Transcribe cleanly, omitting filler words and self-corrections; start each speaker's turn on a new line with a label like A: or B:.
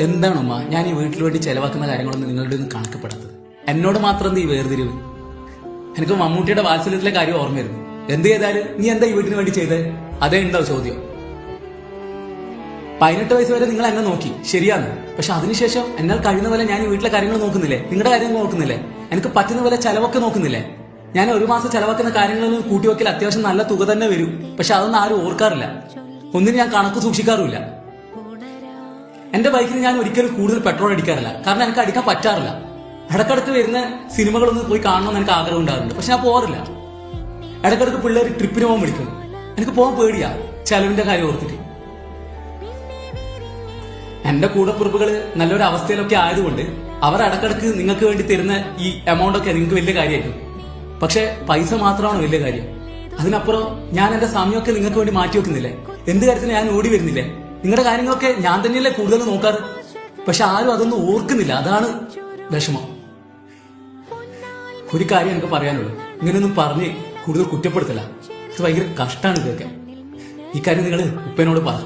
A: എന്താണ് ഉമ്മ ഞാൻ ഈ വീട്ടിൽ വേണ്ടി ചെലവാക്കുന്ന കാര്യങ്ങളൊന്നും നിങ്ങളുടെ ഒന്നും കണക്കപ്പെടാത്തത്? എന്നോട് മാത്രം എന്ത് ഈ വേർതിരിവ്? എനിക്ക് മമ്മൂട്ടിയുടെ വാത്സല്യത്തിലെ കാര്യം ഓർമ്മയായിരുന്നു. എന്ത് ചെയ്താലും നീ എന്താ ഈ വീട്ടിന് വേണ്ടി ചെയ്തത്? അതേ ഉണ്ടാവും ചോദ്യം. 18 വയസ്സ് വരെ നിങ്ങൾ എന്നെ നോക്കി, ശരിയാണ്. പക്ഷെ അതിനുശേഷം എന്നാൽ കഴിയുന്ന പോലെ ഞാൻ ഈ വീട്ടിലെ കാര്യങ്ങൾ നോക്കുന്നില്ലേ? നിങ്ങളുടെ കാര്യങ്ങൾ നോക്കുന്നില്ലേ? എനിക്ക് പറ്റുന്ന പോലെ ചെലവൊക്കെ നോക്കുന്നില്ലേ? ഞാൻ ഒരു മാസം ചെലവാക്കുന്ന കാര്യങ്ങളൊന്നും കൂട്ടിവെക്കൽ അത്യാവശ്യം നല്ല തുക തന്നെ വരും. പക്ഷെ അതൊന്നും ആരും ഓർക്കാറില്ല. ഒന്നിനും ഞാൻ കണക്ക് സൂക്ഷിക്കാറുമില്ല. എന്റെ ബൈക്കിന് ഞാൻ ഒരിക്കലും കൂടുതൽ പെട്രോൾ അടിക്കാറില്ല. കാരണം എനിക്ക് അടിക്കാൻ പറ്റാറില്ല. ഇടക്കിടക്ക് വരുന്ന സിനിമകളൊന്നും പോയി കാണണമെന്ന് എനിക്ക് ആഗ്രഹം ഉണ്ടാകുന്നുണ്ട്. പക്ഷെ ഞാൻ പോകാറില്ല. ഇടക്കിടക്ക് പിള്ളേർ ട്രിപ്പിന് പോകാൻ വിളിക്കും. എനിക്ക് പോകാൻ പേടിയാ ചെലവിന്റെ കാര്യം ഓർത്തിട്ട്. എന്റെ കൂടപ്പുറപ്പുകള് നല്ലൊരു അവസ്ഥയിലൊക്കെ ആയതുകൊണ്ട് അവർ ഇടക്കിടക്ക് നിങ്ങൾക്ക് വേണ്ടി തരുന്ന ഈ എമൗണ്ട് ഒക്കെ നിങ്ങൾക്ക് വലിയ കാര്യമായിരിക്കും. പക്ഷെ പൈസ മാത്രമാണ് വലിയ കാര്യം. അതിനപ്പുറം ഞാൻ എന്റെ സമയമൊക്കെ നിങ്ങൾക്ക് വേണ്ടി മാറ്റി വെക്കുന്നില്ലേ? എന്ത് കാര്യത്തിന് ഞാൻ ഓടി വരുന്നില്ലേ? നിങ്ങളുടെ കാര്യങ്ങളൊക്കെ ഞാൻ തന്നെയല്ലേ കൂടുതൽ നോക്കാറ്. പക്ഷെ ആരും അതൊന്നും ഓർക്കുന്നില്ല. അതാണ് വിഷമം. ഒരു കാര്യം എനിക്ക് പറയാനുള്ളൂ, ഇങ്ങനെയൊന്നും പറഞ്ഞ് കൂടുതൽ കുറ്റപ്പെടുത്തില്ല. ഇത് ഭയങ്കര കഷ്ടമാണ് ഇതൊക്കെ. ഈ കാര്യം നിങ്ങൾ ഉപ്പനോട് പറ.